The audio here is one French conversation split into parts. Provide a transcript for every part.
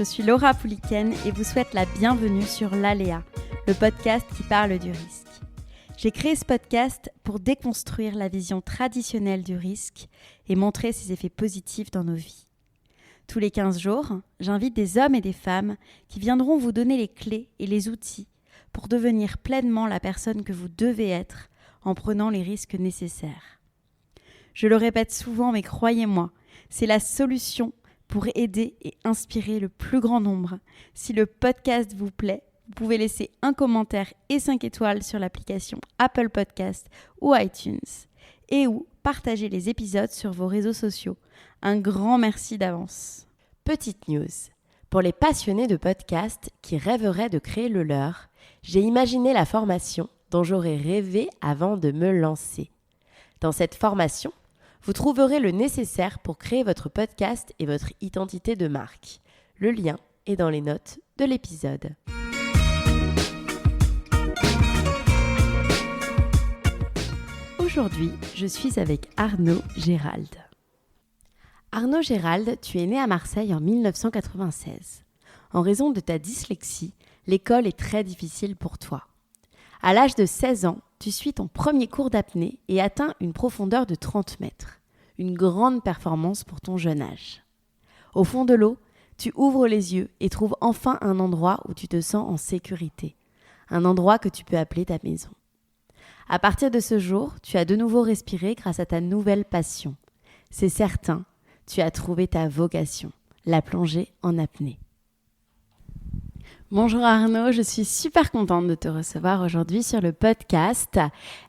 je suis Laura Pouliken et vous souhaite la bienvenue sur l'Aléa, le podcast qui parle du risque. J'ai créé ce podcast pour déconstruire la vision traditionnelle du risque et montrer ses effets positifs dans nos vies. Tous les 15 jours, j'invite des hommes et des femmes qui viendront vous donner les clés et les outils pour devenir pleinement la personne que vous devez être en prenant les risques nécessaires. Je le répète souvent, mais croyez-moi, c'est la solution pour aider et inspirer le plus grand nombre. Si le podcast vous plaît, vous pouvez laisser un commentaire et 5 étoiles sur l'application Apple Podcast ou iTunes et ou partager les épisodes sur vos réseaux sociaux. Un grand merci d'avance. Petite news. Pour les passionnés de podcasts qui rêveraient de créer le leur, j'ai imaginé la formation dont j'aurais rêvé avant de me lancer. Dans cette formation, vous trouverez le nécessaire pour créer votre podcast et votre identité de marque. Le lien est dans les notes de l'épisode. Aujourd'hui, je suis avec Arnaud Gérald. Arnaud Gérald, tu es né à Marseille en 1996. En raison de ta dyslexie, l'école est très difficile pour toi. À l'âge de 16 ans, tu suis ton premier cours d'apnée et atteins une profondeur de 30 mètres. Une grande performance pour ton jeune âge. Au fond de l'eau, tu ouvres les yeux et trouves enfin un endroit où tu te sens en sécurité. Un endroit que tu peux appeler ta maison. À partir de ce jour, tu as de nouveau respiré grâce à ta nouvelle passion. C'est certain, tu as trouvé ta vocation, la plongée en apnée. Bonjour Arnaud, je suis super contente de te recevoir aujourd'hui sur le podcast.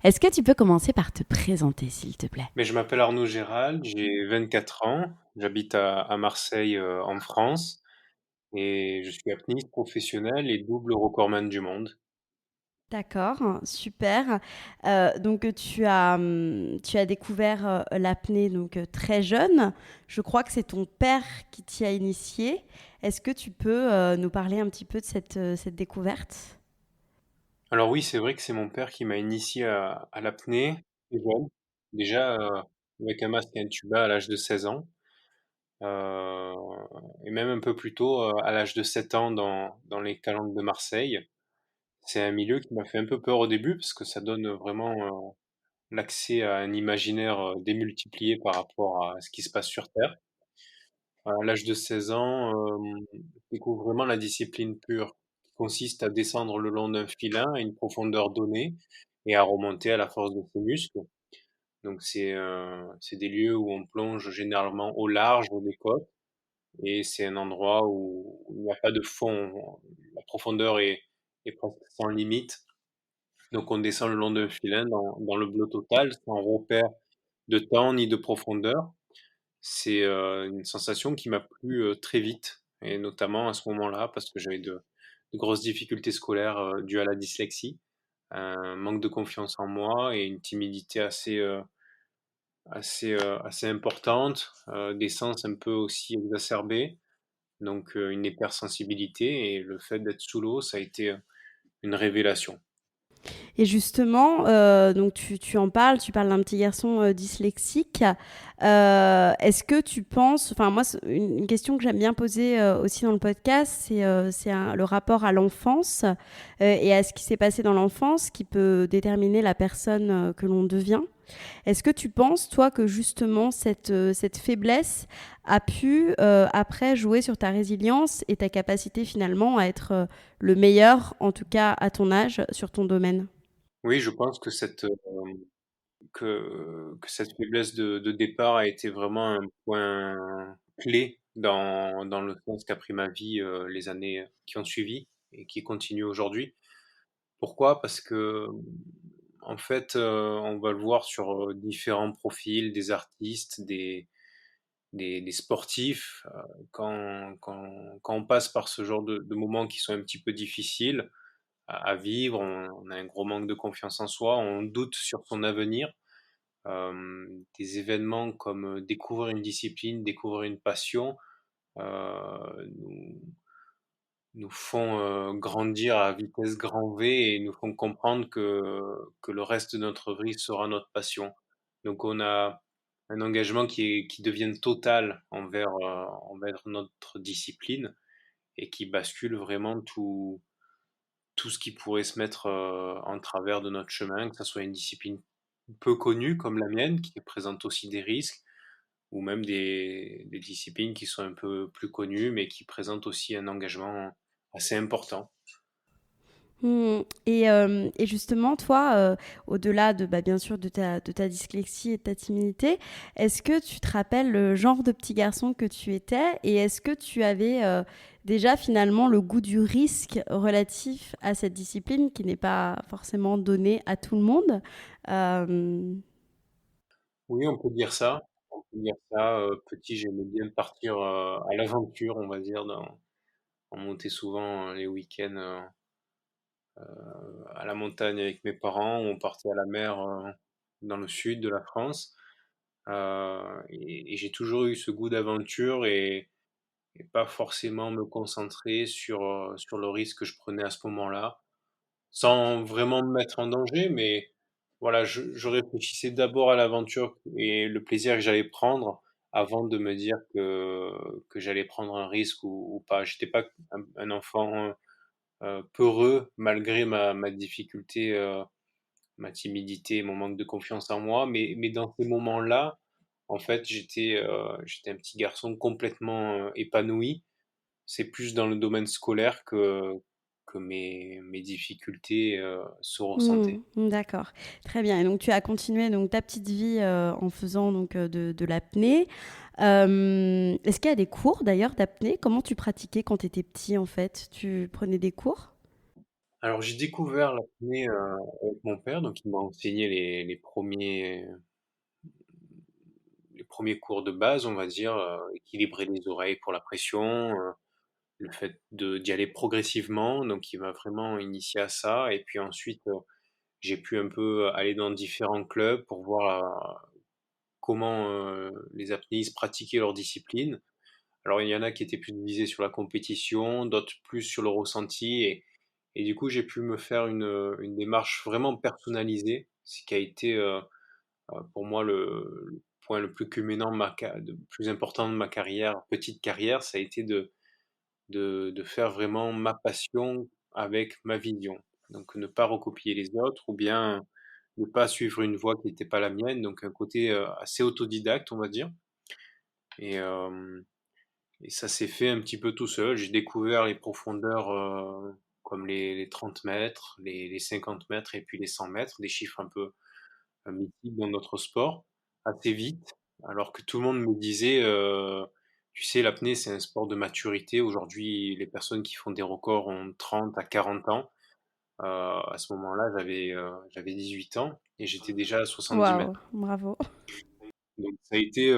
Est-ce que tu peux commencer par te présenter, s'il te plaît ? Mais je m'appelle Arnaud Gérald, j'ai 24 ans, j'habite à Marseille en France et je suis apnéiste professionnel et double recordman du monde. D'accord, super. Donc tu as découvert, l'apnée donc, très jeune. Je crois que c'est ton père qui t'y a initié. Est-ce que tu peux, nous parler un petit peu de cette découverte ? Alors oui, c'est vrai que c'est mon père qui m'a initié à l'apnée, très jeune, déjà avec un masque et un tuba à l'âge de 16 ans, euh, et même un peu plus tôt à l'âge de 7 ans dans les calanques de Marseille. C'est un milieu qui m'a fait un peu peur au début parce que ça donne vraiment l'accès à un imaginaire démultiplié par rapport à ce qui se passe sur Terre. À l'âge de 16 ans, je découvre vraiment la discipline pure, qui consiste à descendre le long d'un filin à une profondeur donnée et à remonter à la force de ses muscles. Donc c'est des lieux où on plonge généralement au large des côtes et c'est un endroit où il n'y a pas de fond. La profondeur est presque sans limite. Donc on descend le long d'un filin dans le bleu total, sans repère de temps ni de profondeur. C'est, une sensation qui m'a plu, très vite et notamment à ce moment-là parce que j'avais de grosses difficultés scolaires, dues à la dyslexie, un manque de confiance en moi et une timidité assez importante, des sens un peu aussi exacerbés, donc une hypersensibilité et le fait d'être sous l'eau, ça a été, une révélation. Et justement, donc tu en parles, tu parles d'un petit garçon, dyslexique. Est-ce que tu penses enfin moi c'est une question que j'aime bien poser, aussi dans le podcast, c'est le rapport à l'enfance, et à ce qui s'est passé dans l'enfance qui peut déterminer la personne, que l'on devient. Est-ce que tu penses, toi, que justement cette faiblesse a pu, après, jouer sur ta résilience et ta capacité finalement à être le meilleur, en tout cas à ton âge, sur ton domaine ? Oui, je pense que que cette faiblesse de départ a été vraiment un point clé dans le sens qu'a pris ma vie, les années qui ont suivi et qui continuent aujourd'hui. Pourquoi? Parce que, en fait, on va le voir sur, différents profils, des artistes, des sportifs, quand on passe par ce genre de moments qui sont un petit peu difficiles à vivre, on a un gros manque de confiance en soi, on doute sur son avenir. Des événements comme, découvrir une discipline, découvrir une passion, nous font, grandir à vitesse grand V et nous font comprendre que le reste de notre vie sera notre passion. Donc on a un engagement qui devienne total envers notre discipline et qui bascule vraiment tout ce qui pourrait se mettre en travers de notre chemin, que ça soit une discipline peu connue comme la mienne, qui présente aussi des risques, ou même des disciplines qui sont un peu plus connues, mais qui présentent aussi un engagement assez important. Et justement, toi, au-delà de, bah, bien sûr, de ta dyslexie et de ta timidité, est-ce que tu te rappelles le genre de petit garçon que tu étais et est-ce que tu avais déjà finalement le goût du risque relatif à cette discipline qui n'est pas forcément donnée à tout le monde? Euh, Oui, on peut dire ça. On peut dire ça. Petit, j'aimais bien partir à l'aventure, on va dire. On montait souvent les week-ends à la montagne avec mes parents, ou on partait à la mer dans le sud de la France. Et j'ai toujours eu ce goût d'aventure et pas forcément me concentrer sur le risque que je prenais à ce moment-là, sans vraiment me mettre en danger, mais voilà, je réfléchissais d'abord à l'aventure et le plaisir que j'allais prendre avant de me dire que j'allais prendre un risque ou pas. J'étais pas un enfant peureux malgré ma difficulté, ma timidité, mon manque de confiance en moi, mais dans ces moments-là, en fait, j'étais un petit garçon complètement épanoui. C'est plus dans le domaine scolaire que mes difficultés se ressentaient. D'accord, très bien. Et donc tu as continué donc ta petite vie en faisant donc de l'apnée. Est-ce qu'il y a des cours d'ailleurs d'apnée? Comment tu pratiquais quand tu étais petit en fait? Tu prenais des cours? Alors j'ai découvert l'apnée avec mon père, donc il m'a enseigné les premiers cours de base, on va dire, équilibrer les oreilles pour la pression, le fait d'y aller progressivement, donc il m'a vraiment initié à ça. Et puis ensuite, j'ai pu un peu aller dans différents clubs pour voir comment les apnéistes pratiquaient leur discipline. Alors il y en a qui étaient plus visés sur la compétition, d'autres plus sur le ressenti, et du coup j'ai pu me faire une démarche vraiment personnalisée, ce qui a été pour moi le point le plus culminant, le plus important de ma carrière, petite carrière, ça a été de faire vraiment ma passion avec ma vision. Donc ne pas recopier les autres ou bien ne pas suivre une voie qui n'était pas la mienne, donc un côté assez autodidacte, on va dire. Et, euh, et ça s'est fait un petit peu tout seul. J'ai découvert les profondeurs comme les 30 mètres, les 50 mètres et puis les 100 mètres, des chiffres un peu mythiques dans notre sport, assez vite, alors que tout le monde me disait, tu sais, l'apnée, c'est un sport de maturité. Aujourd'hui, les personnes qui font des records ont 30 à 40 ans. À ce moment-là, j'avais 18 ans et j'étais déjà à 70 Waouh, mètres. bravo. Donc ça a été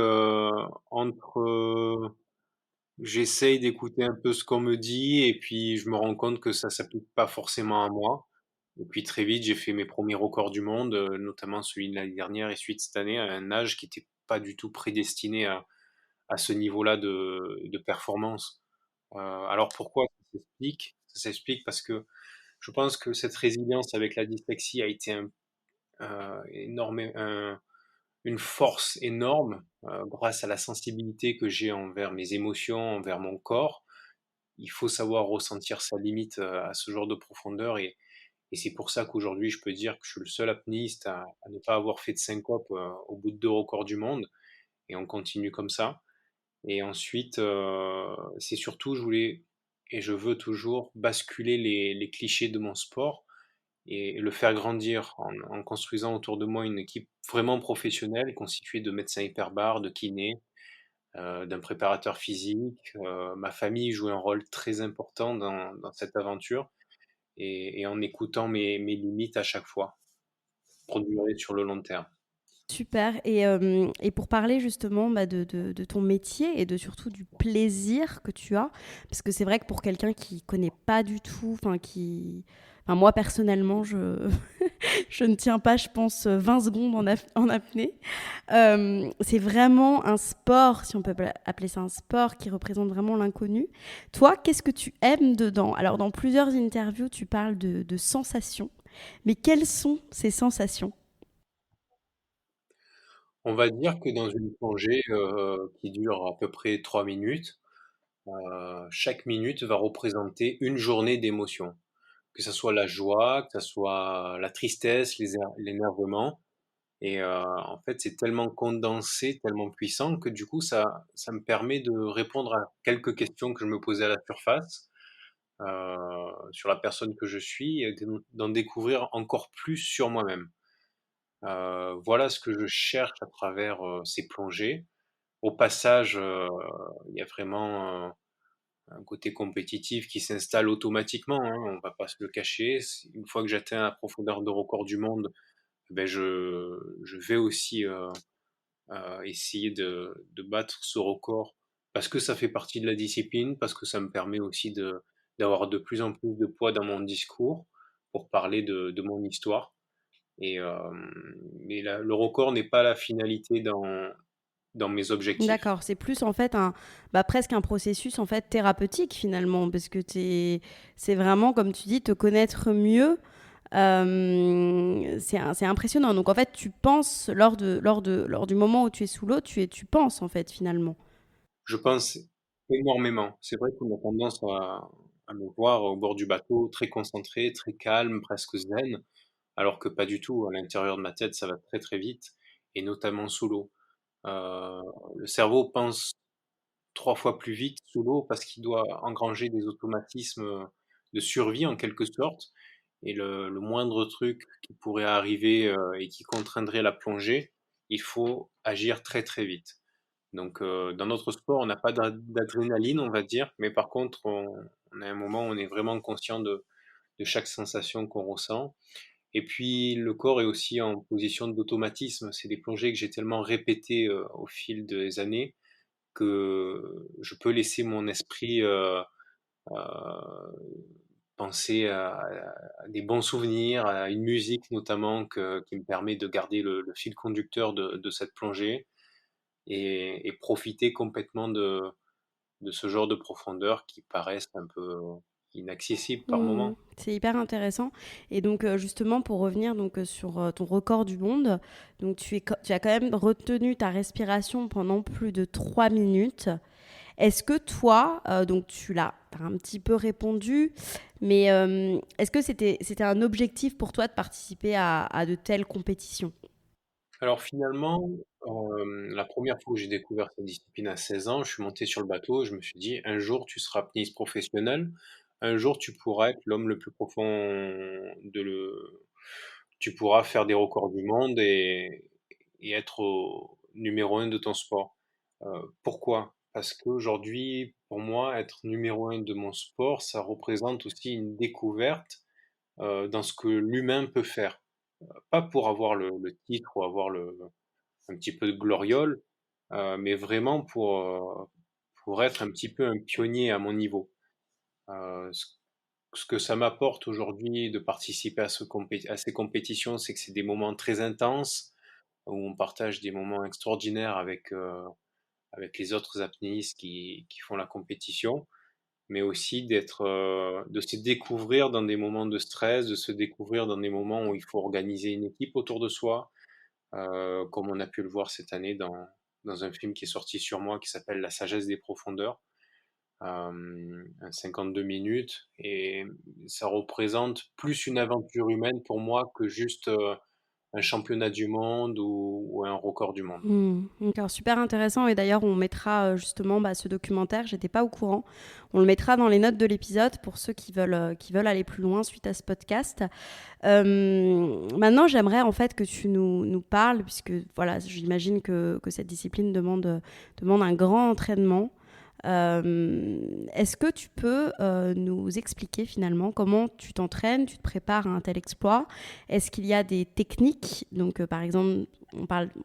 entre j'essaye d'écouter un peu ce qu'on me dit et puis je me rends compte que ça s'applique pas forcément à moi. Et puis très vite, j'ai fait mes premiers records du monde, notamment celui de l'année dernière et celui de cette année, à un âge qui était pas du tout prédestiné à ce niveau-là de performance. Alors pourquoi ça s'explique? Ça s'explique parce que je pense que cette résilience avec la dyslexie a été une force énorme grâce à la sensibilité que j'ai envers mes émotions, envers mon corps. Il faut savoir ressentir sa limite à ce genre de profondeur et c'est pour ça qu'aujourd'hui je peux dire que je suis le seul apnéiste à ne pas avoir fait de syncope au bout de 2 records du monde et on continue comme ça. Et ensuite, c'est surtout, je voulais et je veux toujours basculer les clichés de mon sport et le faire grandir en construisant autour de moi une équipe vraiment professionnelle constituée de médecins hyperbares, de kinés, d'un préparateur physique. Ma famille joue un rôle très important dans cette aventure et en écoutant mes limites à chaque fois pour durer sur le long terme. Super. Et pour parler justement bah, de ton métier et de surtout du plaisir que tu as, parce que c'est vrai que pour quelqu'un qui connaît pas du tout, enfin moi personnellement, je ne tiens pas, je pense, 20 secondes en apnée. C'est vraiment un sport, si on peut appeler ça un sport, qui représente vraiment l'inconnu. Toi, qu'est-ce que tu aimes dedans? Alors, dans plusieurs interviews, tu parles de sensations, mais quelles sont ces sensations? On va dire que dans une plongée qui dure à peu près 3 minutes, chaque minute va représenter une journée d'émotion. Que ça soit la joie, que ça soit la tristesse, l'énervement. Et en fait, c'est tellement condensé, tellement puissant que du coup, ça me permet de répondre à quelques questions que je me posais à la surface, sur la personne que je suis et d'en découvrir encore plus sur moi-même. Voilà ce que je cherche à travers, ces plongées. Au passage, il y a vraiment, un côté compétitif qui s'installe automatiquement, hein, on va pas se le cacher. Une fois que j'atteins la profondeur de record du monde, ben je vais aussi, essayer de battre ce record parce que ça fait partie de la discipline, parce que ça me permet aussi d'avoir de plus en plus de poids dans mon discours pour parler de mon histoire. Et, mais le record n'est pas la finalité dans mes objectifs. D'accord, c'est plus en fait presque un processus en fait thérapeutique finalement, parce que c'est vraiment, comme tu dis, te connaître mieux. C'est impressionnant. Donc en fait, tu penses lors du moment où tu es sous l'eau, tu penses en fait finalement. Je pense énormément. C'est vrai qu'on a tendance à me voir au bord du bateau, très concentré, très calme, presque zen, alors que pas du tout. À l'intérieur de ma tête, ça va très très vite, et notamment sous l'eau. Euh, le cerveau pense 3 fois plus vite sous l'eau parce qu'il doit engranger des automatismes de survie en quelque sorte. Et le moindre truc qui pourrait arriver et qui contraindrait la plongée, il faut agir très très vite. Donc, dans notre sport, on n'a pas d'adrénaline, on va dire, mais par contre, on a un moment où on est vraiment conscient de chaque sensation qu'on ressent. Et puis, le corps est aussi en position d'automatisme. C'est des plongées que j'ai tellement répétées au fil des années que je peux laisser mon esprit euh, penser à des bons souvenirs, à une musique notamment qui me permet de garder le fil conducteur de cette plongée et profiter complètement de ce genre de profondeur qui paraissent un peu inaccessibles par Hmm, moment. c'est hyper intéressant. Et donc justement pour revenir sur ton record du monde, donc tu as quand même retenu ta respiration pendant plus de 3 minutes. Est-ce que toi, donc t'as un petit peu répondu, mais est-ce que c'était un objectif pour toi de participer à de telles compétitions? Alors finalement, la première fois où j'ai découvert cette discipline à 16 ans, je suis monté sur le bateau et je me suis dit: «Un jour tu seras apnéiste professionnel, un jour tu pourras être l'homme le plus profond de le tu pourras faire des records du monde et être au numéro un de ton sport». Pourquoi? Parce qu'aujourd'hui, pour moi, être numéro un de mon sport, ça représente aussi une découverte, dans ce que l'humain peut faire. Pas pour avoir le titre ou avoir un petit peu de gloriole, mais vraiment pour être un petit peu un pionnier à mon niveau. Ce que ça m'apporte aujourd'hui de participer à ces compétitions, c'est que c'est des moments très intenses, où on partage des moments extraordinaires avec les autres apnéistes qui font la compétition, mais aussi de se découvrir dans des moments de stress, de se découvrir dans des moments où il faut organiser une équipe autour de soi, comme on a pu le voir cette année dans un film qui est sorti sur moi qui s'appelle La sagesse des profondeurs, un 52 minutes, et ça représente plus une aventure humaine pour moi que juste un championnat du monde ou un record du monde. D'accord, super intéressant. Et d'ailleurs, on mettra justement ce documentaire. J'étais pas au courant. On le mettra dans les notes de l'épisode pour ceux qui veulent aller plus loin suite à ce podcast. Maintenant, j'aimerais en fait que tu nous parles, puisque voilà, j'imagine que cette discipline demande un grand entraînement. Est-ce que tu peux nous expliquer finalement comment tu t'entraînes, tu te prépares à un tel exploit? Est-ce qu'il y a des techniques? Donc, par exemple,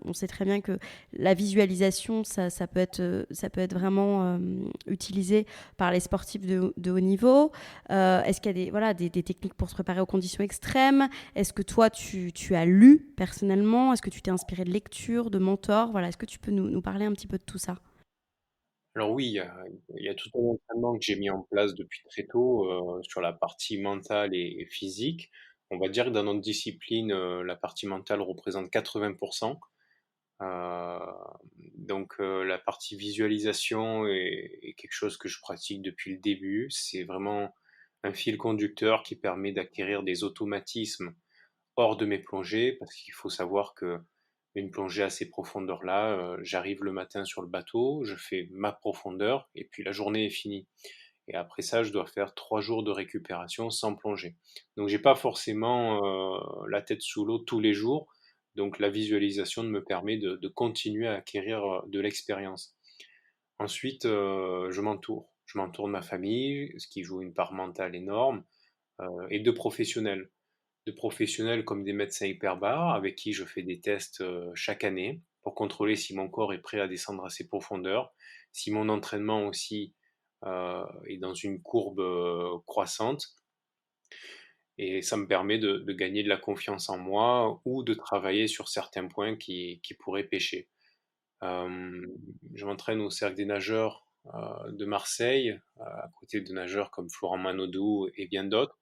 on sait très bien que la visualisation, ça peut être vraiment utilisé par les sportifs de haut niveau. Est-ce qu'il y a des techniques pour se préparer aux conditions extrêmes? Est-ce que toi, tu as lu personnellement? Est-ce que tu t'es inspiré de lectures, de mentors? Voilà, est-ce que tu peux nous parler un petit peu de tout ça? Alors oui, il y a tout un entraînement que j'ai mis en place depuis très tôt sur la partie mentale et physique. On va dire que dans notre discipline, la partie mentale représente 80%. Heu, la partie visualisation est quelque chose que je pratique depuis le début. C'est vraiment un fil conducteur qui permet d'acquérir des automatismes hors de mes plongées, parce qu'il faut savoir qu'une plongée à ces profondeurs-là, j'arrive le matin sur le bateau, je fais ma profondeur et puis la journée est finie. Et après ça, je dois faire 3 jours de récupération sans plonger. Donc j'ai pas forcément, la tête sous l'eau tous les jours, donc la visualisation me permet de continuer à acquérir, de l'expérience. Ensuite, je m'entoure. Je m'entoure de ma famille, ce qui joue une part mentale énorme, et de professionnels. De professionnels comme des médecins hyperbares avec qui je fais des tests, chaque année pour contrôler si mon corps est prêt à descendre à ces profondeurs, si mon entraînement aussi, est dans une courbe, croissante, et ça me permet de gagner de la confiance en moi ou de travailler sur certains points qui pourraient pêcher. Hem, je m'entraîne au Cercle des nageurs, de Marseille, à côté de nageurs comme Florent Manodou et bien d'autres,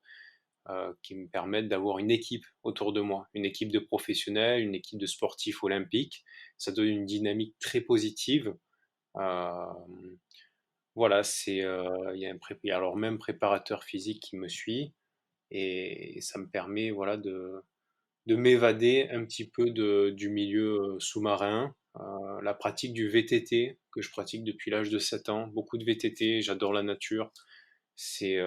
qui me permettent d'avoir une équipe autour de moi, une équipe de professionnels, une équipe de sportifs olympiques. Ça donne une dynamique très positive. Hem, voilà, il y a il y a alors même préparateur physique qui me suit, et ça me permet, voilà, de m'évader un petit peu du milieu, sous-marin. La pratique du VTT que je pratique depuis l'âge de 7 ans, beaucoup de VTT, j'adore la nature. C'est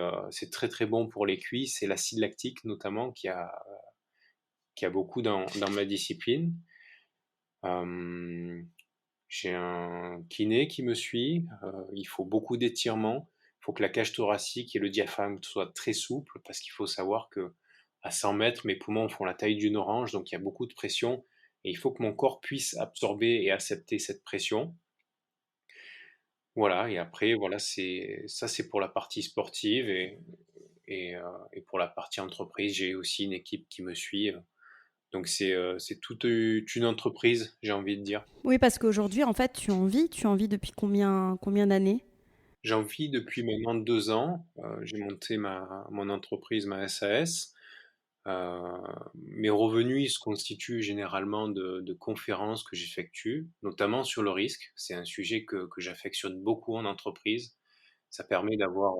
très, très bon pour les cuisses et l'acide lactique notamment qui a beaucoup dans ma discipline. Hem, j'ai un kiné qui me suit, il faut beaucoup d'étirements. Il faut que la cage thoracique et le diaphragme soient très souples, parce qu'il faut savoir qu'à 100 mètres, mes poumons font la taille d'une orange, donc il y a beaucoup de pression et il faut que mon corps puisse absorber et accepter cette pression. Voilà, et après voilà, c'est pour la partie sportive, et pour la partie entreprise, j'ai aussi une équipe qui me suit, donc c'est toute, une entreprise, j'ai envie de dire. Oui, parce qu'aujourd'hui, en fait, tu en vis depuis combien d'années? J'en vis depuis maintenant 2 ans, j'ai monté mon entreprise, ma SAS. Heu, Mes revenus, ils se constituent généralement de conférences que j'effectue, notamment sur le risque. C'est un sujet que j'affectionne beaucoup en entreprise. Ça permet d'avoir,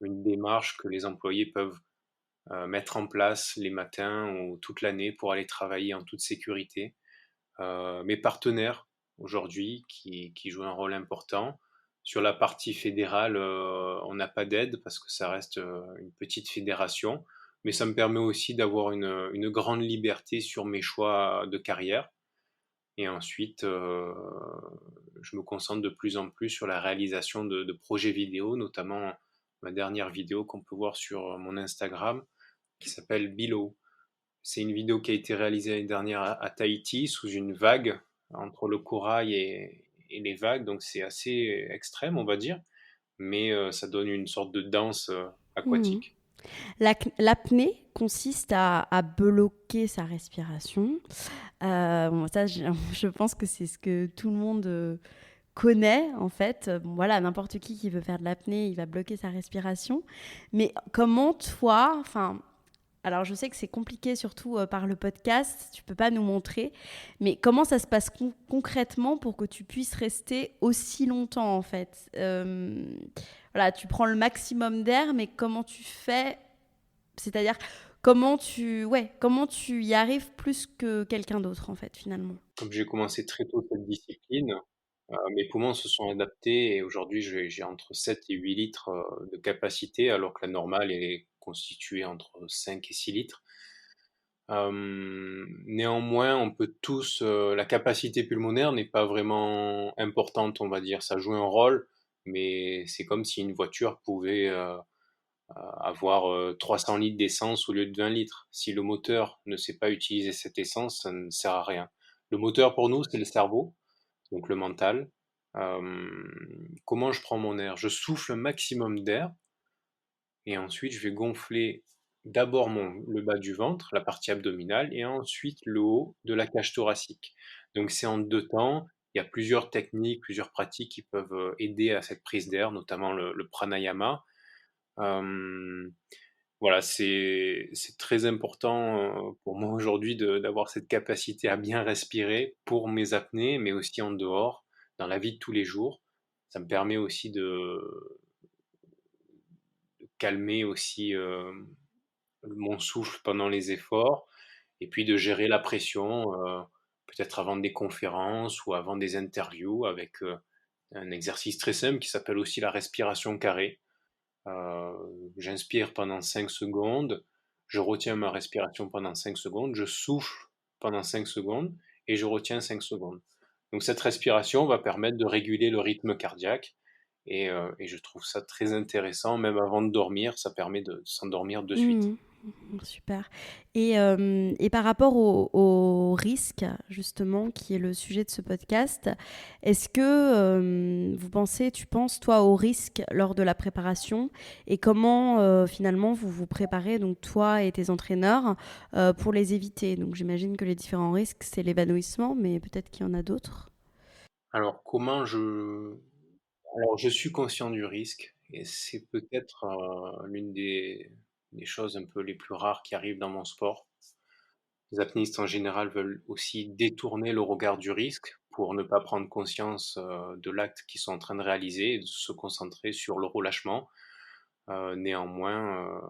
une démarche que les employés peuvent, mettre en place les matins ou toute l'année pour aller travailler en toute sécurité. Mes partenaires aujourd'hui qui jouent un rôle important. Sur la partie fédérale, on n'a pas d'aide parce que ça reste, une petite fédération, mais ça me permet aussi d'avoir une grande liberté sur mes choix de carrière, et ensuite, je me concentre de plus en plus sur la réalisation de projets vidéo, notamment ma dernière vidéo qu'on peut voir sur mon Instagram qui s'appelle Below. C'est une vidéo qui a été réalisée l'année dernière à Tahiti, sous une vague, entre le corail et les vagues, donc c'est assez extrême, on va dire, mais ça donne une sorte de danse, Mmh. aquatique. L'apnée consiste à bloquer sa respiration. Bon, ça, je pense que c'est ce que tout le monde connaît, en fait. Bon, voilà, n'importe qui veut faire de l'apnée, il va bloquer sa respiration. Mais comment toi, enfin, alors je sais que c'est compliqué, surtout par le podcast, tu peux pas nous montrer, mais comment ça se passe concrètement pour que tu puisses rester aussi longtemps, en fait? Voilà, tu prends le maximum d'air, mais comment tu fais? C'est-à-dire, comment tu y arrives plus que quelqu'un d'autre, en fait, finalement? Comme j'ai commencé très tôt cette discipline, mes poumons se sont adaptés et aujourd'hui j'ai entre 7 et 8 litres, de capacité, alors que la normale est constituée entre 5 et 6 litres. Néanmoins, on peut tous, la capacité pulmonaire n'est pas vraiment importante, on va dire. Ça joue un rôle, mais c'est comme si une voiture pouvait, avoir, 300 litres d'essence au lieu de 20 litres. Si le moteur ne sait pas utiliser cette essence, ça ne sert à rien. Le moteur pour nous, c'est le cerveau, donc le mental. Comment je prends mon air? Je souffle un maximum d'air et ensuite je vais gonfler d'abord le bas du ventre, la partie abdominale, et ensuite le haut de la cage thoracique. Donc c'est en 2 temps. Il y a plusieurs techniques, plusieurs pratiques qui peuvent, aider à cette prise d'air, notamment le pranayama. Hem, Voilà, c'est très important, pour moi aujourd'hui d'avoir cette capacité à bien respirer pour mes apnées, mais aussi en dehors, dans la vie de tous les jours. Ça me permet aussi de calmer aussi, mon souffle pendant les efforts et puis de gérer la pression, peut-être avant des conférences ou avant des interviews avec, un exercice très simple qui s'appelle aussi la respiration carrée. J'inspire pendant 5 secondes, je retiens ma respiration pendant 5 secondes, je souffle pendant 5 secondes et je retiens 5 secondes. Donc cette respiration va permettre de réguler le rythme cardiaque et je trouve ça très intéressant, même avant de dormir, ça permet de s'endormir de suite. Mmh. Super. Et par rapport au risque, justement, qui est le sujet de ce podcast, est-ce que tu penses, toi, au risque lors de la préparation et comment, finalement, vous vous préparez, donc toi et tes entraîneurs, pour les éviter? Donc j'imagine que les différents risques, c'est l'évanouissement, mais peut-être qu'il y en a d'autres. Alors comment je alors je suis conscient du risque et c'est peut-être, l'une des choses un peu les plus rares qui arrivent dans mon sport. Les apnéistes en général veulent aussi détourner le regard du risque pour ne pas prendre conscience, de l'acte qu'ils sont en train de réaliser et de se concentrer sur le relâchement. Néanmoins,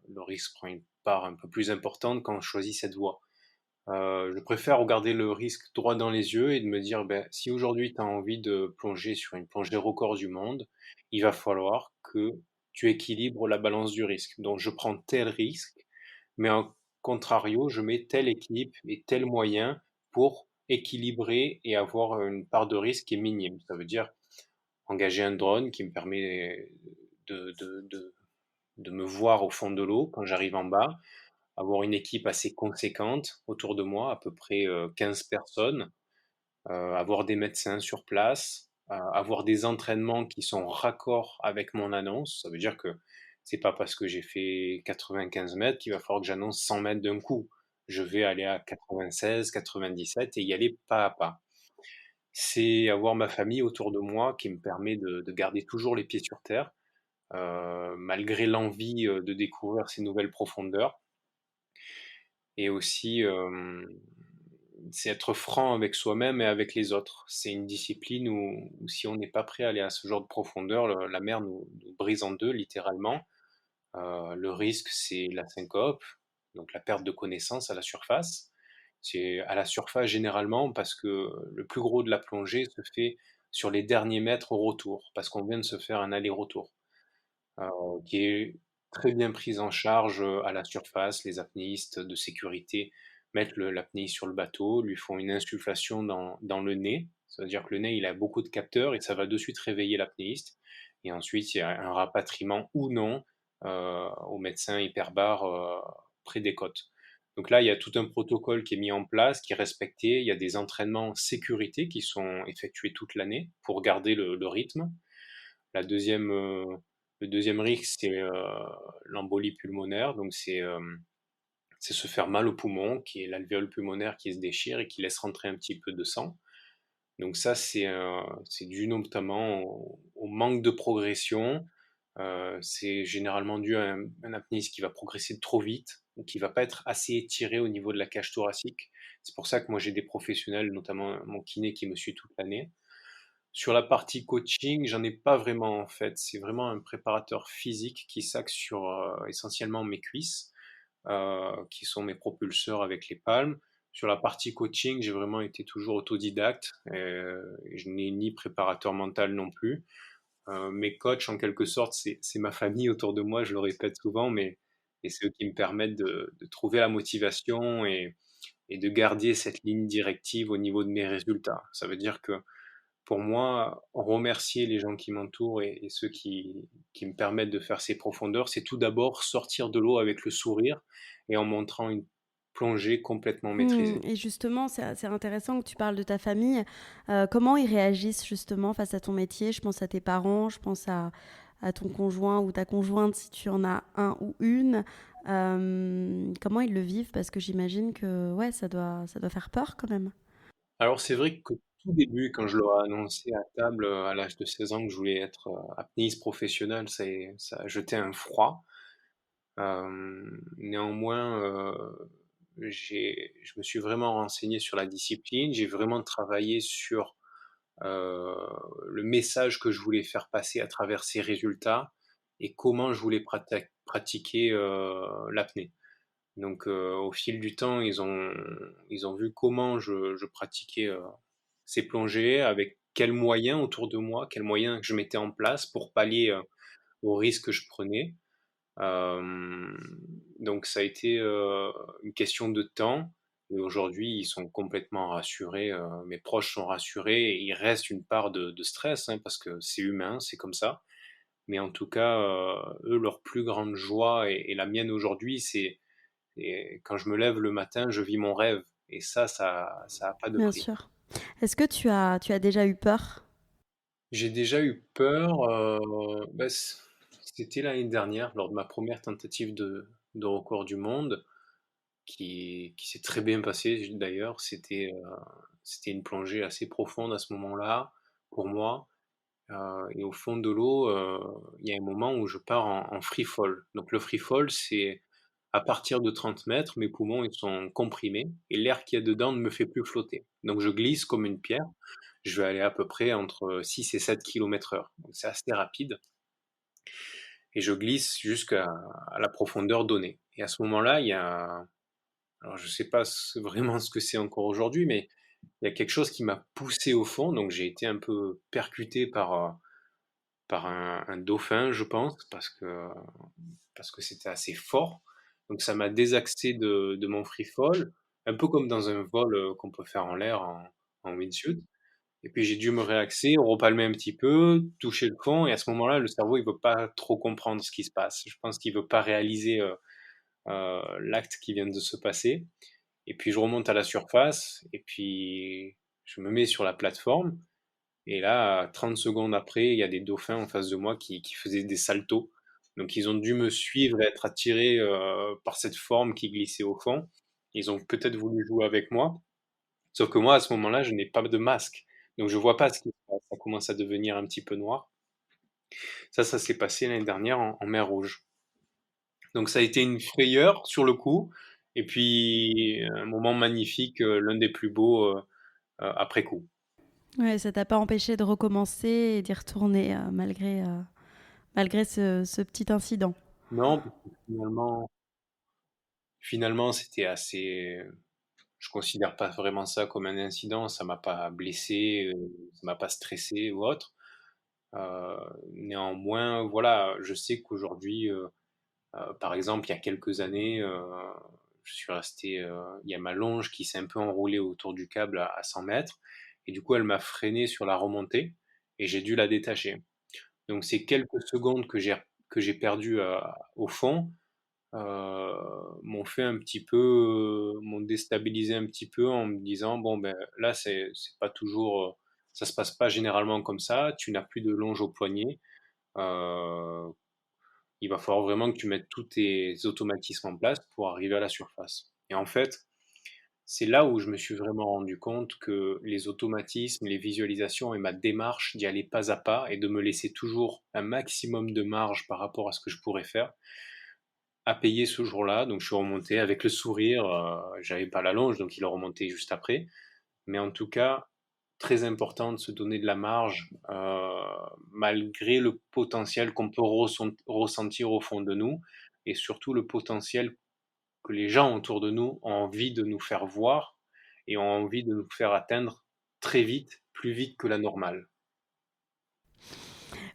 le risque prend une part un peu plus importante quand on choisit cette voie. Je préfère regarder le risque droit dans les yeux et de me dire: «Beh, si aujourd'hui tu as envie de plonger sur une plongée record du monde, il va falloir que tu équilibres la balance du risque. Donc je prends tel risque, mais en contrario, je mets tel équipe et tel moyen pour équilibrer et avoir une part de risque qui est minime». Ça veut dire engager un drone qui me permet de me voir au fond de l'eau quand j'arrive en bas, avoir une équipe assez conséquente autour de moi, à peu près, 15 personnes, avoir des médecins sur place, avoir des entraînements qui sont raccords avec mon annonce. Ça veut dire que c'est pas parce que j'ai fait 95 mètres qu'il va falloir que j'annonce 100 mètres d'un coup. Je vais aller à 96, 97 et y aller pas à pas. C'est avoir ma famille autour de moi qui me permet de garder toujours les pieds sur terre, malgré l'envie, de découvrir ces nouvelles profondeurs. Et aussi, c'est être franc avec soi-même et avec les autres. C'est une discipline où si on n'est pas prêt à aller à ce genre de profondeur, la mer nous brise en 2 littéralement. Le risque, c'est la syncope, donc la perte de connaissance à la surface. C'est à la surface généralement parce que le plus gros de la plongée se fait sur les derniers mètres au retour, parce qu'on vient de se faire un aller-retour qui est très bien prise en charge, à la surface. Les apnéistes de sécurité mettent l'apnéiste sur le bateau, lui font une insufflation dans le nez. Ça veut dire que le nez, il a beaucoup de capteurs et ça va de suite réveiller l'apnéiste et ensuite il y a un rapatriement ou non, au médecin hyperbare, près des côtes. Donc là, il y a tout un protocole qui est mis en place, qui est respecté. Il y a des entraînements sécurité qui sont effectués toute l'année pour garder le rythme. La deuxième, le deuxième risque, c'est, l'embolie pulmonaire, donc c'est se faire mal au poumon, qui est l'alvéole pulmonaire qui se déchire et qui laisse rentrer un petit peu de sang. Donc ça, c'est dû notamment au manque de progression. C'est généralement dû à un apnéiste qui va progresser trop vite ou qui va pas être assez étiré au niveau de la cage thoracique. C'est pour ça que moi j'ai des professionnels, notamment mon kiné qui me suit toute l'année. Sur la partie coaching, j'en ai pas vraiment en fait. C'est vraiment un préparateur physique qui s'axe sur, essentiellement mes cuisses, qui sont mes propulseurs avec les palmes. Sur la partie coaching, j'ai vraiment été toujours autodidacte, et je n'ai ni préparateur mental non plus. Mes coachs, en quelque sorte, c'est ma famille autour de moi, je le répète souvent, mais et c'est eux qui me permettent de trouver la motivation et de garder cette ligne directive au niveau de mes résultats. Ça veut dire que pour moi, remercier les gens qui m'entourent et ceux qui me permettent de faire ces profondeurs, c'est tout d'abord sortir de l'eau avec le sourire et en montrant une plongée complètement maîtrisée. Et justement, c'est intéressant que tu parles de ta famille. Comment ils réagissent justement face à ton métier? Je pense à tes parents, je pense à ton conjoint ou ta conjointe si tu en as un ou une. Comment ils le vivent? Parce que j'imagine que ouais, ça doit faire peur quand même. Alors c'est vrai qu'au tout début, quand je leur ai annoncé à table, à l'âge de 16 ans que je voulais être, apnéiste professionnel, ça a jeté un froid. Néanmoins, je me suis vraiment renseigné sur la discipline. J'ai vraiment travaillé sur euh, le message que je voulais faire passer à travers ces résultats et comment je voulais pratiquer l'apnée. Donc, au fil du temps, ils ont vu comment je pratiquais ces plongées, avec quels moyens autour de moi, quels moyens que je mettais en place pour pallier aux risques que je prenais. Euh, donc, ça a été une question de temps. Et aujourd'hui, ils sont complètement rassurés. Mes proches sont rassurés. Et il reste une part de stress, hein, parce que c'est humain, c'est comme ça. Mais en tout cas, eux, leur plus grande joie et la mienne aujourd'hui, c'est et quand je me lève le matin, je vis mon rêve. Et ça a pas de Bien prix. sûr. Est-ce que tu as déjà eu peur? J'ai déjà eu peur. C'était l'année dernière, lors de ma première tentative de record du monde, qui s'est très bien passée d'ailleurs. C'était une plongée assez profonde à ce moment-là, pour moi. Et au fond de l'eau, il y a un moment où je pars en free fall. Donc le free fall, c'est à partir de 30 mètres, mes poumons ils sont comprimés et l'air qu'il y a dedans ne me fait plus flotter. Donc je glisse comme une pierre. Je vais aller à peu près entre 6 et 7 km heure. Donc c'est assez rapide. Et je glisse jusqu'à la profondeur donnée. Et à ce moment-là, il y a, alors je sais pas vraiment ce que c'est encore aujourd'hui, mais il y a quelque chose qui m'a poussé au fond. Donc j'ai été un peu percuté par un dauphin, je pense, parce que c'était assez fort. Donc ça m'a désaxé de mon free fall, un peu comme dans un vol qu'on peut faire en l'air en wingsuit. Et puis j'ai dû me réaxer, repalmer un petit peu, toucher le fond, et à ce moment-là, le cerveau, il veut pas trop comprendre ce qui se passe. Je pense qu'il veut pas réaliser l'acte qui vient de se passer. Et puis je remonte à la surface, et puis je me mets sur la plateforme, et là, 30 secondes après, il y a des dauphins en face de moi qui faisaient des saltos. Donc ils ont dû me suivre et être attirés par cette forme qui glissait au fond. Ils ont peut-être voulu jouer avec moi. Sauf que moi, à ce moment-là, je n'ai pas de masque. Donc je vois pas ce qui se passe. Ça commence à devenir un petit peu noir. Ça s'est passé l'année dernière en mer Rouge. Donc ça a été une frayeur sur le coup. Et puis un moment magnifique, l'un des plus beaux après coup. Ouais, ça t'a pas empêché de recommencer et d'y retourner malgré ce petit incident. Non, parce que finalement, c'était assez. Je considère pas vraiment ça comme un incident. Ça m'a pas blessé, ça m'a pas stressé ou autre. Euh, Néanmoins, voilà, je sais qu'aujourd'hui, par exemple, il y a quelques années, je suis resté, il y a ma longe qui s'est un peu enroulée autour du câble à 100 mètres, et du coup, elle m'a freiné sur la remontée, et j'ai dû la détacher. Donc, ces quelques secondes que j'ai perdues au fond, m'ont fait un petit peu, m'ont déstabilisé un petit peu en me disant, bon, ben là, c'est pas toujours, ça se passe pas généralement comme ça, tu n'as plus de longe au poignet, euh, il va falloir vraiment que tu mettes tous tes automatismes en place pour arriver à la surface. Et en fait, c'est là où je me suis vraiment rendu compte que les automatismes, les visualisations et ma démarche d'y aller pas à pas et de me laisser toujours un maximum de marge par rapport à ce que je pourrais faire, a payé ce jour-là. Donc je suis remonté avec le sourire, j'avais pas la longe, donc il a remonté juste après. Mais en tout cas, très important de se donner de la marge, malgré le potentiel qu'on peut ressentir au fond de nous, et surtout le potentiel que les gens autour de nous ont envie de nous faire voir et ont envie de nous faire atteindre très vite, plus vite que la normale.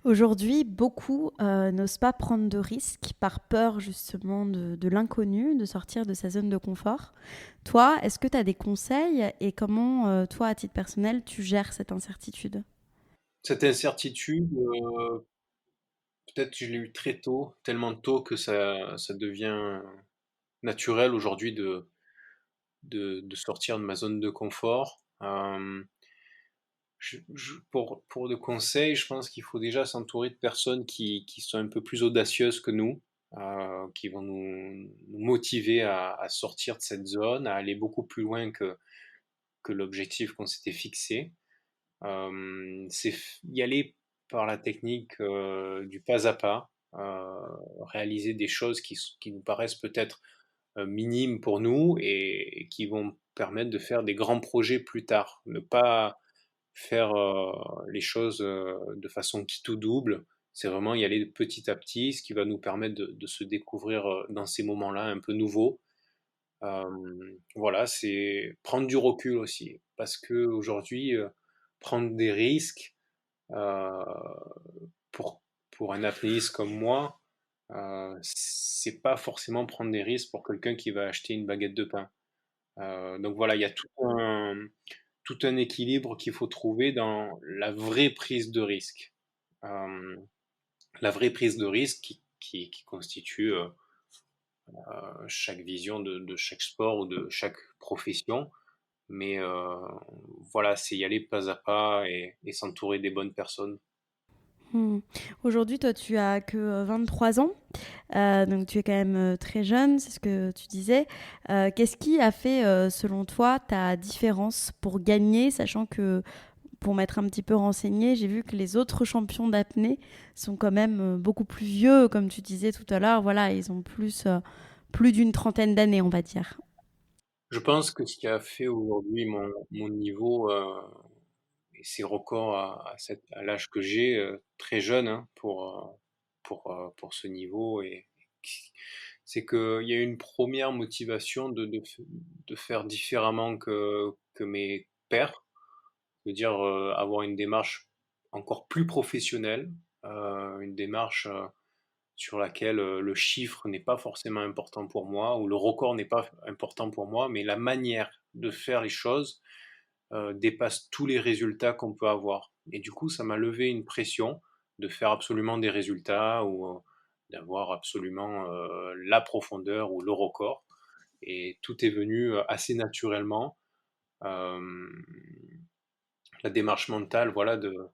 Aujourd'hui, beaucoup n'osent pas prendre de risques par peur justement de l'inconnu, de sortir de sa zone de confort. Toi, est-ce que tu as des conseils et comment, toi, à titre personnel, tu gères cette incertitude? Cette incertitude, peut-être que je l'ai eu très tôt, tellement tôt que ça devient naturel aujourd'hui de sortir de ma zone de confort. Pour de conseils, je pense qu'il faut déjà s'entourer de personnes qui sont un peu plus audacieuses que nous, qui vont nous motiver à sortir de cette zone, à aller beaucoup plus loin que l'objectif qu'on s'était fixé. C'est y aller par la technique du pas à pas. réaliser des choses qui nous paraissent peut-être minimes pour nous et qui vont permettre de faire des grands projets plus tard. Ne pas faire les choses de façon qui tout double. C'est vraiment y aller petit à petit, ce qui va nous permettre de se découvrir dans ces moments-là un peu nouveaux. Voilà, c'est prendre du recul aussi, parce que aujourd'hui, prendre des risques euh, pour, pour un apnéiste comme moi, c'est pas forcément prendre des risques pour quelqu'un qui va acheter une baguette de pain. Donc voilà, il y a tout un équilibre qu'il faut trouver dans la vraie prise de risque. Euh, la vraie prise de risque qui constitue chaque vision de chaque sport ou de chaque profession. Mais voilà, c'est y aller pas à pas et s'entourer des bonnes personnes. Hmm. Aujourd'hui, toi, tu as que 23 ans, donc tu es quand même très jeune, c'est ce que tu disais. Qu'est-ce qui a fait, selon toi, ta différence pour gagner, sachant que, pour m'être un petit peu renseignée, j'ai vu que les autres champions d'apnée sont quand même beaucoup plus vieux, comme tu disais tout à l'heure. Voilà, ils ont plus d'une trentaine d'années, on va dire. Je pense que ce qui a fait aujourd'hui mon niveau et ses records à l'âge que j'ai, très jeune hein, pour ce niveau, c'est qu'il y a une première motivation de faire différemment que mes pairs, dire avoir une démarche encore plus professionnelle, une démarche sur laquelle le chiffre n'est pas forcément important pour moi, ou le record n'est pas important pour moi, mais la manière de faire les choses dépasse tous les résultats qu'on peut avoir. Et du coup, ça m'a levé une pression de faire absolument des résultats ou d'avoir absolument la profondeur ou le record. Et tout est venu assez naturellement. Euh, la démarche mentale, voilà, de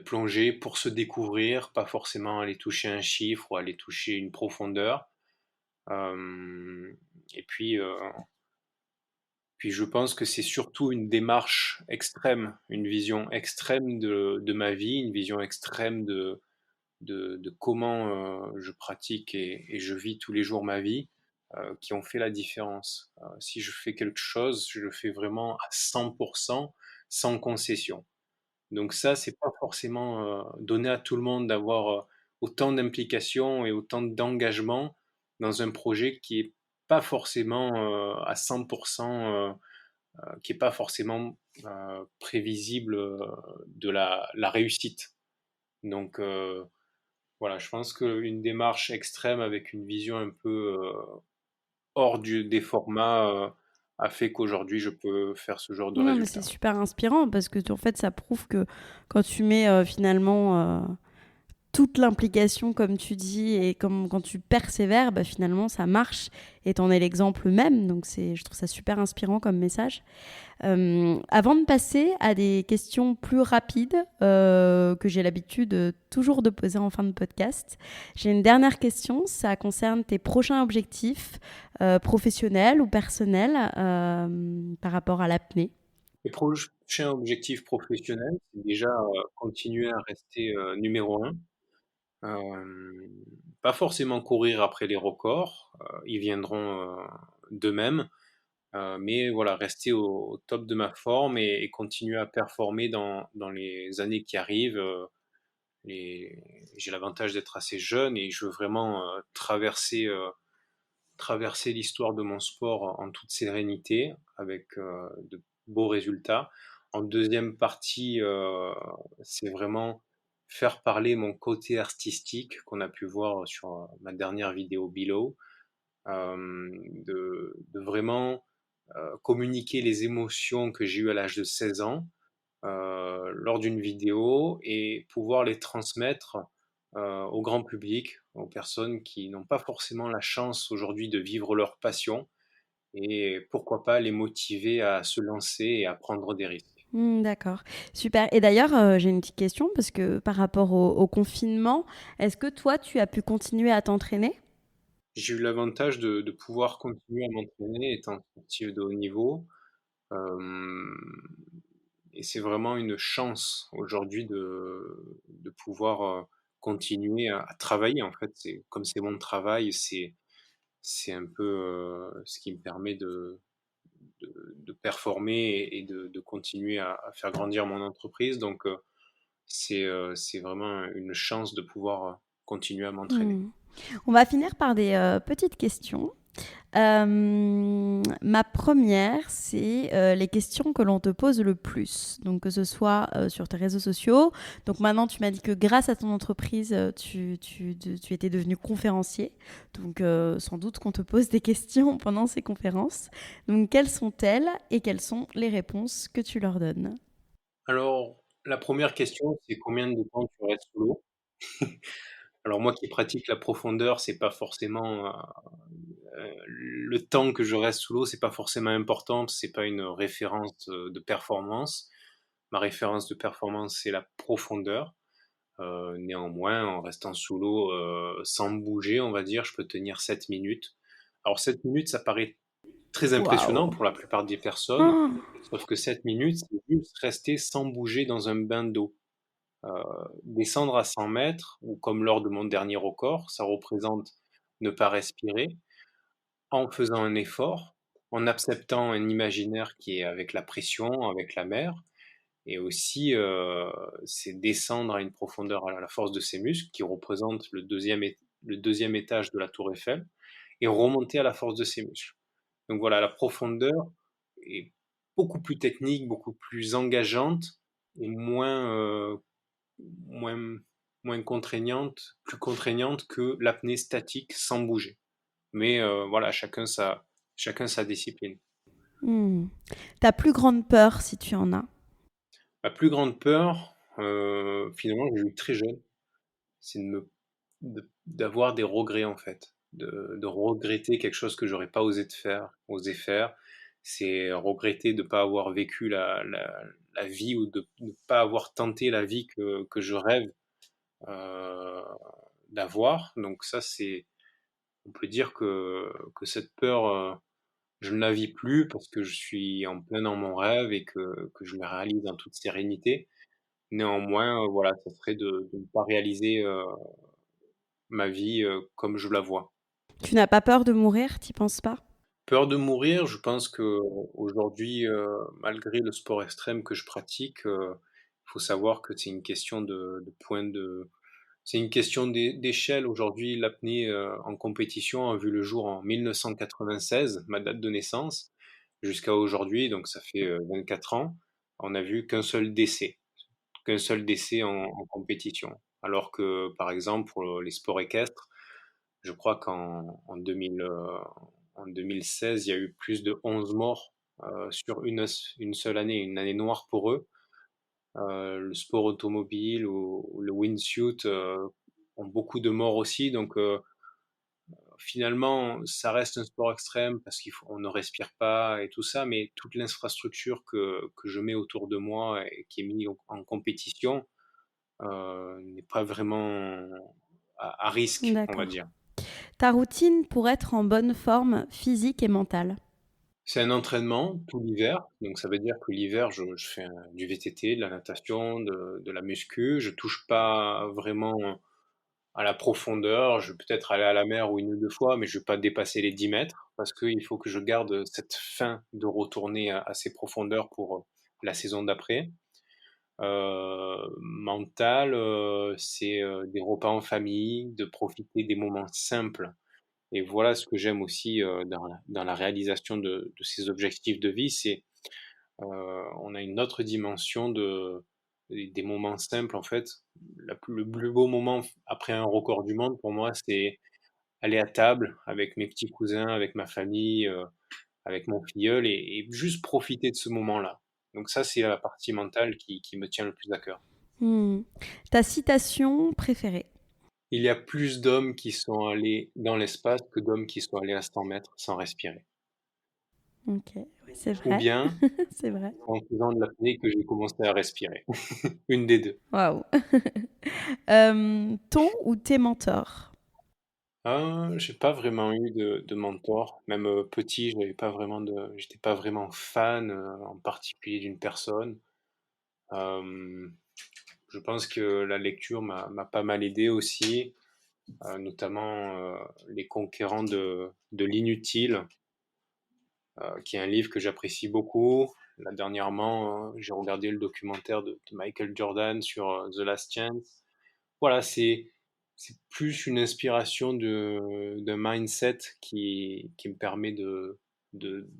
plonger pour se découvrir, pas forcément aller toucher un chiffre ou aller toucher une profondeur. Euh, et puis je pense que c'est surtout une démarche extrême, une vision extrême de ma vie, une vision extrême de comment je pratique et je vis tous les jours ma vie, qui ont fait la différence. Si je fais quelque chose, je le fais vraiment à 100%, sans concession. Donc ça, c'est pas forcément donné à tout le monde d'avoir autant d'implication et autant d'engagement dans un projet qui est pas forcément à 100%, qui est pas forcément prévisible de la réussite. Donc voilà, je pense qu'une démarche extrême avec une vision un peu hors des formats a fait qu'aujourd'hui je peux faire ce genre de Non, mais c'est résultats. super inspirant parce que, en fait, ça prouve que quand tu mets finalement toute l'implication, comme tu dis, et comme quand tu persévères, bah, finalement, ça marche et t'en es l'exemple même. Donc, je trouve ça super inspirant comme message. Avant de passer à des questions plus rapides que j'ai l'habitude toujours de poser en fin de podcast, j'ai une dernière question. Ça concerne tes prochains objectifs professionnels ou personnels par rapport à l'apnée. Les prochains objectifs professionnels, c'est déjà continuer à rester numéro un. Euh, Pas forcément courir après les records, ils viendront d'eux-mêmes, mais voilà, rester au top de ma forme et continuer à performer dans les années qui arrivent. J'ai l'avantage d'être assez jeune et je veux vraiment traverser l'histoire de mon sport en toute sérénité, avec de beaux résultats. En deuxième partie, c'est vraiment faire parler mon côté artistique qu'on a pu voir sur ma dernière vidéo Below, de vraiment communiquer les émotions que j'ai eues à l'âge de 16 ans lors d'une vidéo et pouvoir les transmettre au grand public, aux personnes qui n'ont pas forcément la chance aujourd'hui de vivre leur passion et pourquoi pas les motiver à se lancer et à prendre des risques. D'accord, super. Et d'ailleurs, j'ai une petite question parce que par rapport au confinement, est-ce que toi, tu as pu continuer à t'entraîner? J'ai eu l'avantage de pouvoir continuer à m'entraîner étant sportif de haut niveau. euh, et c'est vraiment une chance aujourd'hui de pouvoir continuer à travailler, en fait. C'est mon travail, c'est un peu, ce qui me permet de performer et de continuer à faire grandir mon entreprise. Donc, c'est vraiment une chance de pouvoir, continuer à m'entraîner. Hmm. On va finir par des petites questions. Ma première, c'est les questions que l'on te pose le plus. Donc, que ce soit sur tes réseaux sociaux. Donc, maintenant, tu m'as dit que grâce à ton entreprise, tu étais devenu conférencier. Donc, sans doute qu'on te pose des questions pendant ces conférences. Donc, quelles sont-elles et quelles sont les réponses que tu leur donnes? Alors, la première question, c'est combien de temps tu restes sous l'eau? Alors moi qui pratique la profondeur, c'est pas forcément, le temps que je reste sous l'eau, c'est pas forcément important, c'est pas une référence, de performance. Ma référence de performance, c'est la profondeur. Néanmoins, en restant sous l'eau, sans bouger, on va dire, je peux tenir 7 minutes. Alors 7 minutes, ça paraît très impressionnant Waouh! pour la plupart des personnes, Oh. sauf que 7 minutes, c'est juste rester sans bouger dans un bain d'eau. Heu, Descendre à 100 mètres ou comme lors de mon dernier record, ça représente ne pas respirer en faisant un effort, en acceptant un imaginaire qui est avec la pression, avec la mer et aussi, c'est descendre à une profondeur à la force de ses muscles qui représente le 2e étage de la tour Eiffel et remonter à la force de ses muscles. Donc voilà, la profondeur est beaucoup plus technique, beaucoup plus engageante et moins moins contraignante plus contraignante que l'apnée statique sans bouger. Mais voilà, chacun sa discipline. Hmm. Ta plus grande peur, si tu en as? Ma plus grande peur, finalement, je l'ai eue très jeune, c'est d'avoir des regrets, en fait, de regretter quelque chose que j'aurais pas osé faire. C'est regretter de pas avoir vécu la vie ou de ne pas avoir tenté la vie que je rêve, heu, d'avoir. Donc ça, on peut dire que cette peur, je ne la vis plus parce que je suis en plein dans mon rêve et que je le réalise en toute sérénité. Néanmoins, voilà, ça serait de ne pas réaliser, ma vie, comme je la vois. Tu n'as pas peur de mourir, t'y penses pas? Peur de mourir, je pense qu'aujourd'hui, malgré le sport extrême que je pratique, il faut savoir que c'est une question de point de c'est une question d'échelle. Aujourd'hui, l'apnée, en compétition a vu le jour en 1996, ma date de naissance, jusqu'à aujourd'hui, donc ça fait, 24 ans. On n'a vu qu'un seul décès en compétition. Alors que, par exemple, pour les sports équestres, je crois en 2016, il y a eu plus de 11 morts, sur une seule année, une année noire pour eux. Le sport automobile ou le wingsuit, ont beaucoup de morts aussi, donc finalement, ça reste un sport extrême parce qu'on ne respire pas et tout ça, mais toute l'infrastructure que je mets autour de moi et qui est mise en compétition, n'est pas vraiment à risque, on va D'accord. dire. Ta routine pour être en bonne forme physique et mentale? C'est un entraînement tout l'hiver, donc ça veut dire que l'hiver, je fais du VTT, de la natation, de la muscu. Je touche pas vraiment à la profondeur. Je vais peut-être aller à la mer ou 1 ou 2 fois, mais je vais pas dépasser les 10 mètres parce qu'il faut que je garde cette faim de retourner à ces profondeurs pour la saison d'après. Mental, c'est des repas en famille, de profiter des moments simples et voilà ce que j'aime aussi, dans la réalisation de ces objectifs de vie, c'est, on a une autre dimension des moments simples, en fait. Le plus beau moment après un record du monde, pour moi, c'est aller à table avec mes petits cousins, avec ma famille, avec mon filleul et juste profiter de ce moment-là. Donc ça, c'est la partie mentale qui me tient le plus à cœur. Hmm. Ta citation préférée? Il y a plus d'hommes qui sont allés dans l'espace que d'hommes qui sont allés à 100 mètres sans respirer. Ok, oui, c'est Ou vrai, bien c'est vrai. en faisant de l'apnée que j'ai commencé à respirer. Une des 2. Waouh. Ton ou tes mentors? J'ai pas vraiment eu de mentor. Même, petit, j'étais pas vraiment fan, en particulier d'une personne. Hem, je pense que la lecture m'a pas mal aidé aussi, notamment Les Conquérants de l'inutile, qui est un livre que j'apprécie beaucoup. Là, dernièrement, j'ai regardé le documentaire de Michael Jordan sur The Last Chance. Voilà, c'est plus une inspiration d'un mindset qui me permet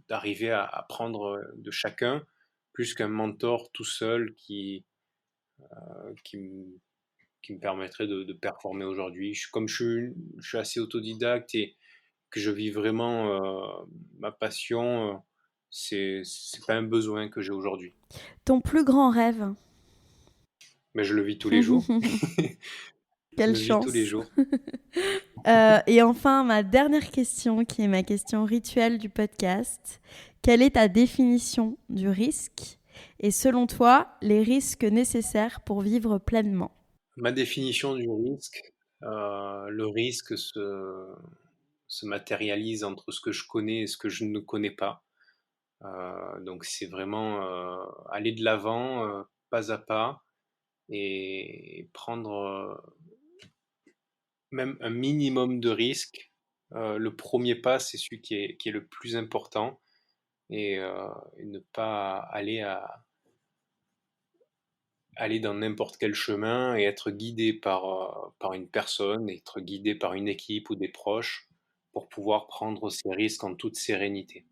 d'arriver à apprendre de chacun, plus qu'un mentor tout seul qui me, qui me permettrait de performer aujourd'hui. Comme je suis assez autodidacte et que je vis vraiment ma passion, c'est pas un besoin que j'ai aujourd'hui. Ton plus grand rêve? Mais je le vis tous les jours. Je Quelle le vis tous les chance. jours. Et enfin, ma dernière question, qui est ma question rituelle du podcast. Quelle est ta définition du risque? Et selon toi, les risques nécessaires pour vivre pleinement? Ma définition du risque, le risque se matérialise entre ce que je connais et ce que je ne connais pas. Donc c'est vraiment aller de l'avant, pas à pas, et prendre même un minimum de risque. Le premier pas, c'est celui qui est le plus important, et ne pas aller dans n'importe quel chemin et être guidé par une personne, être guidé par une équipe ou des proches pour pouvoir prendre ces risques en toute sérénité.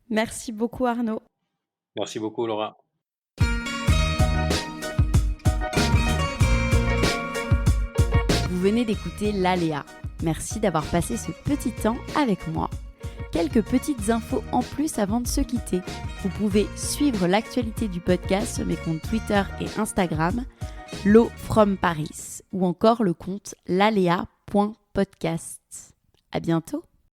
Merci beaucoup Arnaud. Merci beaucoup Laura. Vous venez d'écouter l'Aléa. Merci d'avoir passé ce petit temps avec moi. Quelques petites infos en plus avant de se quitter. Vous pouvez suivre l'actualité du podcast sur mes comptes Twitter et Instagram, Lo from Paris, ou encore le compte lalea.podcast. À bientôt.